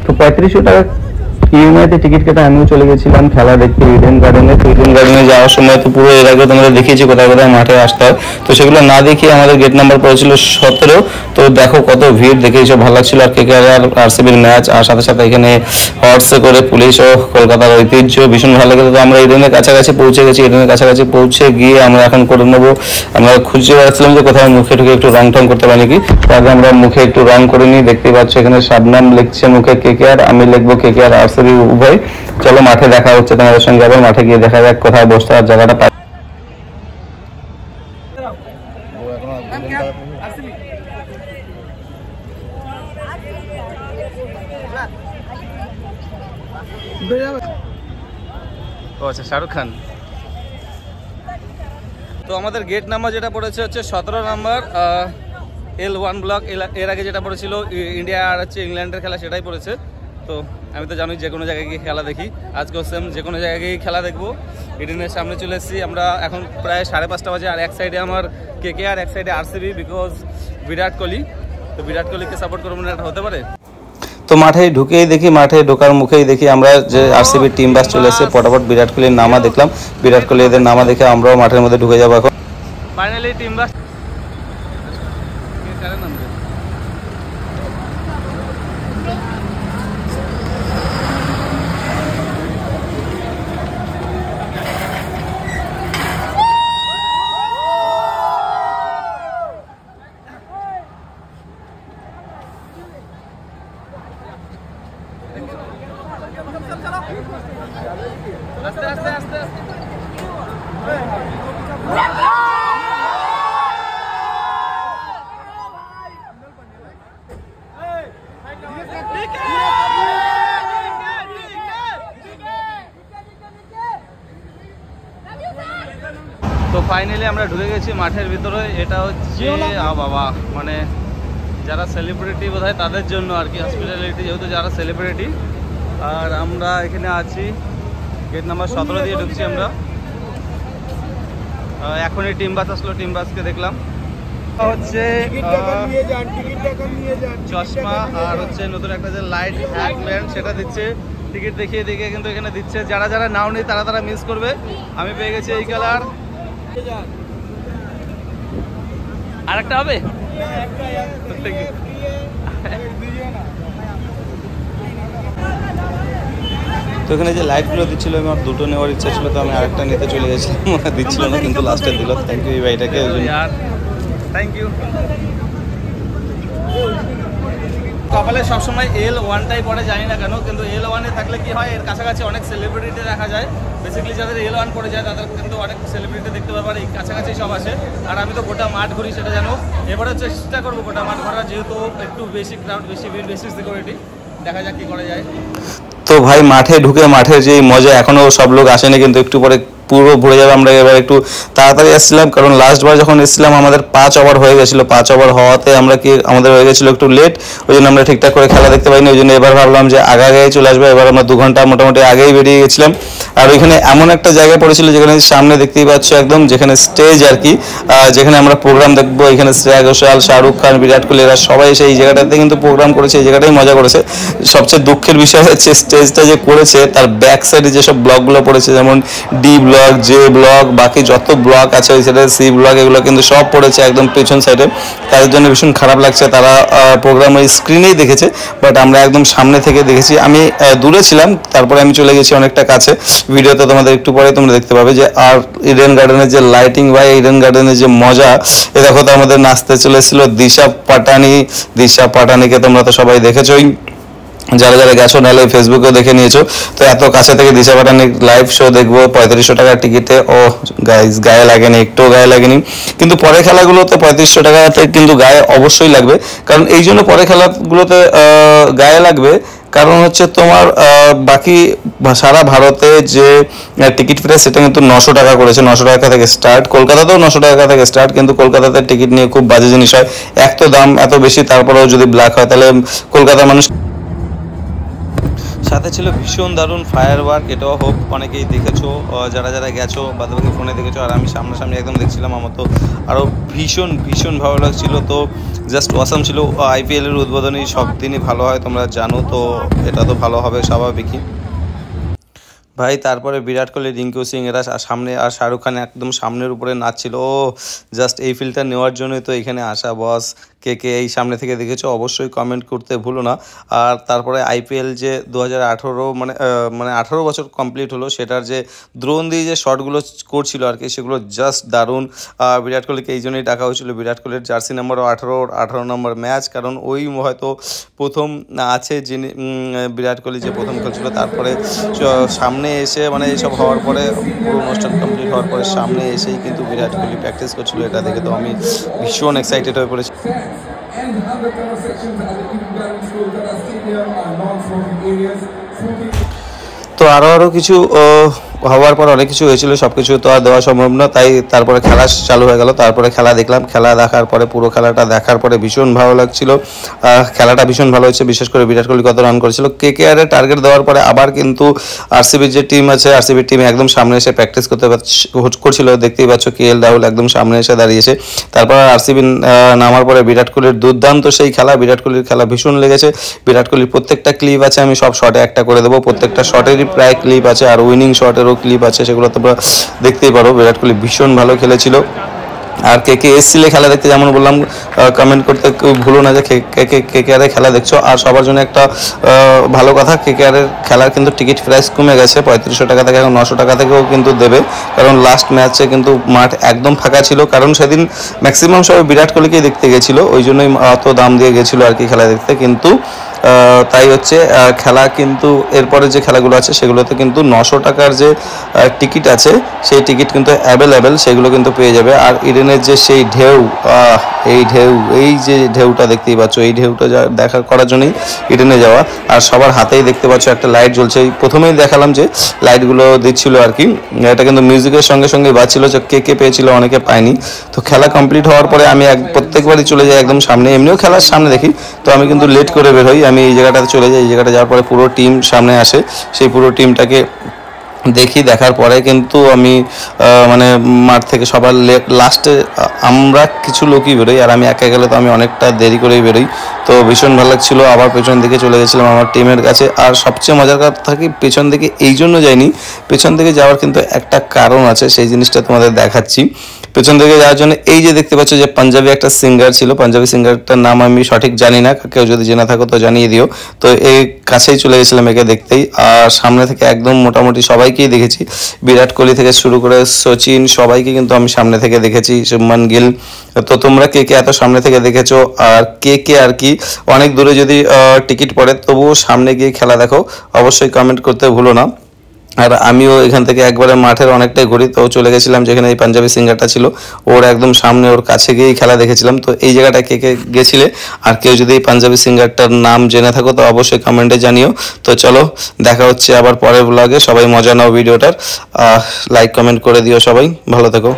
তো 3500 টাকা ইউএমআইতে টিকিট কেটে আমিও চলে গেছিলাম খেলা দেখতে ইডেন গার্ডেনে। তো ইডেন গার্ডেনে যাওয়ার সময় তো পুরো এর আগে তোমরা দেখিয়েছি কোথায় কোথায় মাঠে আসতে হয়, তো সেগুলো না দেখিয়ে আমাদের গেট নাম্বার পড়েছিল 17। তো দেখো কত ভিড়, দেখে এইসব ভালো লাগছিল। আর কেকেআর আর আরসিবির ম্যাচ, আর সাথে সাথে এখানে হর্সে করে পুলিশ ও কলকাতার ঐতিহ্য ভীষণ ভালো লাগে। তো আমরা ইডেনের কাছাকাছি পৌঁছে গেছি। ইডেনের কাছাকাছি পৌঁছে গিয়ে আমরা এখন করে নেবো, আমরা খুঁজে বেড়াচ্ছিলাম যে কোথাও মুখে ঠুকে একটু রং টং করতে পারি নাকি। তারপরে আমরা মুখে একটু রং করে নিই। দেখতেই পাচ্ছ এখানে শাবনাম লিখছে মুখে কেকেআর, আমি লিখবো কেকেআর আরসিবি উভয়। চলো মাঠে দেখা হচ্ছে তোমাদের সঙ্গে, আবার মাঠে গিয়ে দেখা যাক কোথায় বসতে আর জায়গাটা পাই। আচ্ছা, শাহরুখ খান। তো আমাদের গেট নাম্বার যেটা পড়েছে হচ্ছে 17 নাম্বার, L1 ব্লক। এর আগে যেটা পড়েছিল ইন্ডিয়া আর হচ্ছে ইংল্যান্ডের খেলা, সেটাই পড়েছে। তো আমি তো জানি যে কোনো জায়গায় গিয়ে খেলা দেখি, আজকেও সেম যে কোনো জায়গায় গিয়ে খেলা দেখবো। ইডেনের সামনে চলে এসেছি আমরা, এখন প্রায় 5:30 বাজে। আর এক সাইডে আমার কেকেআর, এক সাইডে আরসিবি, বিকজ বিরাট কোহলি। তো বিরাট কোহলিকে সাপোর্ট করবো না, এটা হতে পারে? তো মাঠে ঢুকেই দেখি, মাঠে ঢোকার মুখেই দেখি আমরা যে আরসিবির টিম বাস চলে এসেছে। ফটাফট বিরাট কোহলির নামা দেখলাম, বিরাট কোহলি এদের নামা দেখে আমরাও মাঠের মধ্যে ঢুকে যাবো এখন। ফাইনালি টিম বাস আস্তে আস্তে আস্তে আস্তে। তো ফাইনালি আমরা ঢুকে গেছি মাঠের ভিতরে। এটা হচ্ছে বাবা, মানে যারা সেলিব্রিটি বোধ হয় তাদের জন্য আর কি, হসপিটালিটি, যেহেতু যারা সেলিব্রিটি। আর আমরা এখানে আছি গেট নাম্বার 17 দিয়ে ঢুকছি আমরা। এখনই টিম বাস আসলো, টিম বাসকে দেখলাম। হচ্ছে চশমা আর হচ্ছে নতুন একটা যে লাইট হ্যাট ব্যান্ড, সেটা দিচ্ছে। টিকিট দেখিয়ে দেখিয়ে কিন্তু এখানে দিচ্ছে। যারা যারা নাও নেই তারা তারা মিস করবে। আমি পেয়ে গেছি এই কালার। আর একটা হবে? তো এখানে যে লাইটগুলো দিচ্ছিল, আমার দুটো নেওয়ার ইচ্ছা ছিল, তো আমি আরেকটা নিতে চলে গেছিলাম, দিচ্ছিল না, কিন্তু লাস্টে দিল। থ্যাংক ইউ এই ভাইটাকে, থ্যাংক ইউ। কপালে সবসময় L1টাই পড়ে, জানি না কেন, কিন্তু L1-এ থাকলে কি হয়, এর কাছাকাছি অনেক সেলিব্রিটি দেখা যায়। বেসিক্যালি যাদের L1 পড়ে যায় তাদের কিন্তু অনেক সেলিব্রিটি দেখতে পারবে, এই কাছাকাছি সব আসে। আর আমি তো গোটা মাঠ ঘুরি, সেটা জানো। এবারে চেষ্টা করবো গোটা মাঠ ঘোরা, যেহেতু একটু বেশি ক্রাউড, বেশি ভিড়, বেশি সিকিউরিটি। দেখা যাক কী করা যায়। তো ভাই মাঠে ঢুকে মাঠের যে মজা, এখনও সব লোক আসেনি, কিন্তু একটু পরে পুরো ভরে যাবে। আমরা এবার একটু তাড়াতাড়ি এসেছিলাম, কারণ লাস্টবার যখন এসেছিলাম আমাদের 5 ওভার হয়ে গেছিলো। 5 ওভার হওয়াতে আমাদের হয়ে গেছিলো একটু লেট, ওই জন্য আমরা ঠিকঠাক করে খেলা দেখতে পাইনি। ওই জন্য এবার ভাবলাম যে আগে চলে আসবে। এবার আমরা 2 ঘন্টা মোটামুটি আগেই বেরিয়ে গেছিলাম। আর ওইখানে এমন একটা জায়গা পড়েছিল যেখানে সামনে দেখতেই পাচ্ছ একদম, যেখানে স্টেজ আর কি, যেখানে আমরা প্রোগ্রাম দেখবো। এখানে শ্রেয়া ঘোষাল, শাহরুখ খান, বিরাট কোহলি, এরা সবাই এসে এই জায়গাটাতে কিন্তু প্রোগ্রাম করেছে, এই জায়গাটাই মজা করেছে। সবচেয়ে দুঃখের বিষয় হচ্ছে স্টেজটা যে করেছে তার ব্যাক সাইডে যেসব ব্লকগুলো পড়েছে, যেমন ডি ব্লক, জে ব্লক, বাকি যত ব্লক আছে ওই সাইডে, সি ব্লক, এগুলো কিন্তু সব পড়েছে একদম পেছন সাইডে। তাদের জন্য ভীষণ খারাপ লাগছে। তারা প্রোগ্রাম ওই স্ক্রিনেই দেখেছে, বাট আমরা একদম সামনে থেকে দেখেছি। আমি দূরে ছিলাম, তারপরে আমি চলে গেছি অনেকটা কাছে। ভিডিওতে তোমাদের একটু পরে তোমরা দেখতে পাবে যে আর ইডেন গার্ডেনের যে লাইটিং, ভাই ইডেন গার্ডেনের যে মজা। এ দেখো তো আমাদের নাচতে চলে এসেছিল দিশা পাটানি। দিশা পাটানিকে তোমরা তো সবাই দেখেছোই, যারা যারা গেছো, নাহলে ফেসবুকেও দেখে নিয়েছো। তো এত কাছে থেকে দিশা পাটানির লাইভ শো দেখবো 3500 টাকার টিকিটে। ও গাইস, গায়ে লাগেনি, একটুও গায়ে লাগেনি। কিন্তু পরে খেলাগুলোতে 3500 টাকাতে কিন্তু গায়ে অবশ্যই লাগবে, কারণ এই জন্য পরে খেলাগুলোতে গায়ে লাগবে, কারণ হচ্ছে তোমার বাকি সারা ভারতে যে টিকিট প্রাইস সেটা কিন্তু 900 টাকা করেছে। 900 টাকা থেকে স্টার্ট, কলকাতাতেও 900 টাকা থেকে স্টার্ট, কিন্তু কলকাতাতে টিকিট নিয়ে খুব বাজে জিনিস হয়। এক তো দাম এত বেশি, তারপরেও যদি ব্ল্যাক হয়, তাহলে কলকাতার মানুষ। সাথে সাথে ছিল ভীষণ দারুণ ফায়ার ওয়ার্ক, এটাও হোপ অনেকেই দেখেছো, যারা যারা গেছো বাদবাকি ফোনে দেখেছো, আর আমি সামনাসামনি একদম দেখছিলাম, আমার তো আরও ভীষণ ভীষণ ভালো লাগছিলো। তো জাস্ট ওয়াসাম ছিল। আইপিএলের উদ্বোধনী সব দিনই ভালো হয়, তোমরা জানো, তো এটা তো ভালো হবে স্বাভাবিকই ভাই। তারপরে বিরাট কোহলি, রিঙ্কু সিং এরা সামনে, আর শাহরুখ খান একদম সামনের উপরে নাচছিল। ও জাস্ট এই ফিলটা নেওয়ার জন্যই তো এখানে আসা বস। কে কে এই সামনে থেকে দেখেছো অবশ্যই কমেন্ট করতে ভুলো না। আর তারপরে আইপিএল যে 2018 মানে 18 বছর কমপ্লিট হলো, সেটার যে দ্রোণ দিয়ে যে শটগুলো করছিল আর কি, সেগুলো জাস্ট দারুণ। বিরাট কোহলিকে এই জন্যই ডাকা হয়েছিল, বিরাট কোহলির জার্সি নাম্বারও 18 নম্বর ম্যাচ, কারণ ওই হয়তো প্রথম আছে যিনি বিরাট কোহলি যে প্রথম খেলছিল। তারপরে সামনে এসে মানে এইসব হওয়ার পরে, পুরো অনুষ্ঠান কমপ্লিট হওয়ার পরে সামনে এসেই কিন্তু বিরাট কোহলি প্র্যাকটিস করছিল, এটা দেখে তো আমি ভীষণ এক্সাইটেড হয়ে পড়েছি। তো আরও কিছু হওয়ার পর অনেক কিছু হয়েছিল, সব কিছু তো আর দেওয়া সম্ভব না, তাই তারপরে খেলা চালু হয়ে গেল। তারপরে খেলা দেখলাম, খেলা দেখার পরে পুরো খেলাটা দেখার পরে ভীষণ ভালো লাগছিল। খেলাটা ভীষণ ভালো হচ্ছে, বিশেষ করে বিরাট কোহলি কত রান করেছিল। কেকেআর এর টার্গেট দেওয়ার পরে আবার কিন্তু আরসিবির যে টিম আছে, আরসিবির টিম একদম সামনে এসে প্র্যাকটিস করছিল, দেখতেই পাচ্ছ কেএল রাহুল একদম সামনে এসে দাঁড়িয়েছে। তারপর আরসিবি নামার পরে বিরাট কোহলির দুর্দান্ত সেই খেলা, বিরাট কোহলির খেলা ভীষণ লেগেছে। বিরাট কোহলির প্রত্যেকটা ক্লিপ আছে, আমি সব শটে একটা করে দেবো, প্রত্যেকটা শটেরই প্রায় ক্লিপ আছে, আর উইনিং শটেরও ক্লিপ আছে, সেগুলো তোমরা দেখতেই পারো। বিরাট কোহলি ভীষণ ভালো খেলেছিল। আর কে কে এসছিলে খেলা দেখতে, যেমন বললাম কমেন্ট করতে ভুলো না যে কেকেআর এর খেলা দেখছো। আর সবার জন্য একটা ভালো কথা, কেকেআর এর খেলার কিন্তু টিকিট প্রাইস কমে গেছে, 3500 টাকা থেকে এখন 900 টাকা থেকেও কিন্তু দেবে, কারণ লাস্ট ম্যাচে কিন্তু মাঠ একদম ফাঁকা ছিল, কারণ সেদিন ম্যাক্সিমাম সবাই বিরাট কোহলিকেই দেখতে গেছিলো, ওই জন্যই অত দাম দিয়ে গেছিলো আর কি খেলা দেখতে। কিন্তু তাই হচ্ছে খেলা কিন্তু এরপরে যে খেলাগুলো আছে সেগুলোতে কিন্তু 900 টাকার যে টিকিট আছে, সেই টিকিট কিন্তু অ্যাভেলেবেল, সেগুলো কিন্তু পেয়ে যাবে। আর ইডেনের যে সেই ঢেউ, এই যে ঢেউটা দেখতেই পাচ্ছ, এই ঢেউটা করার জন্যই ইডেনে যাওয়া। আর সবার হাতেই দেখতে পাচ্ছ একটা লাইট জ্বলছে, প্রথমেই দেখালাম যে লাইটগুলো দিচ্ছিল আর কি, এটা কিন্তু মিউজিকের সঙ্গে সঙ্গে বাজছিল, যে কে পেয়েছিল অনেকে পায়নি। তো খেলা কমপ্লিট হওয়ার পরে আমি প্রত্যেকবারই চলে যাই একদম সামনে, এমনিও খেলার সামনে দেখি, তো আমি কিন্তু লেট করে বের হই, আমি এই জায়গাটাতে চলে যাই। এই জায়গাটা যাওয়ার পরে পুরো টিম সামনে আসে, সেই পুরো টিমটাকে দেখি, দেখার পরে কিন্তু আমি মানে মাঠ থেকে সবার লাস্টে আমরা কিছু লোকই বেরোই, আর আমি একা গেলে তো আমি অনেকটা দেরি করেই বেরোই। তো ভীষণ ভালো লাগছিলো। আবার পেছন দিকে চলে গেছিলাম আমার টিমের কাছে। আর সবচেয়ে মজার কথা থাকি, পেছন দিকে এই জন্য যাইনি, পেছন দিকে যাওয়ার কিন্তু একটা কারণ আছে, সেই জিনিসটা তোমাদের দেখাচ্ছি। পেছন দিকে যাওয়ার জন্য এই যে দেখতে পাচ্ছ যে পাঞ্জাবি একটা সিঙ্গার ছিল, পাঞ্জাবি সিঙ্গারটার নাম আমি সঠিক জানি না, কেউ যদি জেনে থাকো তো জানিয়ে দিও। তো এই কাছেই চলে গেছিলাম একে দেখতেই, আর সামনে থেকে একদম মোটামুটি সবাইকেই দেখেছি, বিরাট কোহলি থেকে শুরু করে সচিন সবাইকে কিন্তু আমি সামনে থেকে দেখেছি, শুভমান গিল। তো তোমরা কে কে এত সামনে থেকে দেখেছো, আর কে আর কি অনেক দূরে যদি টিকিট পড়ে তবুও সামনে গিয়ে খেলা দেখো, অবশ্যই কমেন্ট করতে ভুলো না। আর আমিও এখান থেকে একবারে মাঠের অনেকটাই ঘুরি, তো চলে গেছিলাম যেখানে এই পাঞ্জাবি সিঙ্গারটা ছিল, ওর একদম সামনে, ওর কাছে গিয়েই খেলা দেখেছিলাম। তো এই জায়গাটা কে কে গেছিলে, আর কেউ যদি এই পাঞ্জাবি সিঙ্গারটার নাম জেনে থাকো তো অবশ্যই কমেন্টে জানিও। তো চলো দেখা হচ্ছে আবার পরের ব্লগে, সবাই মজা নাও ভিডিওটার, লাইক কমেন্ট করে দিও, সবাই ভালো থেকো।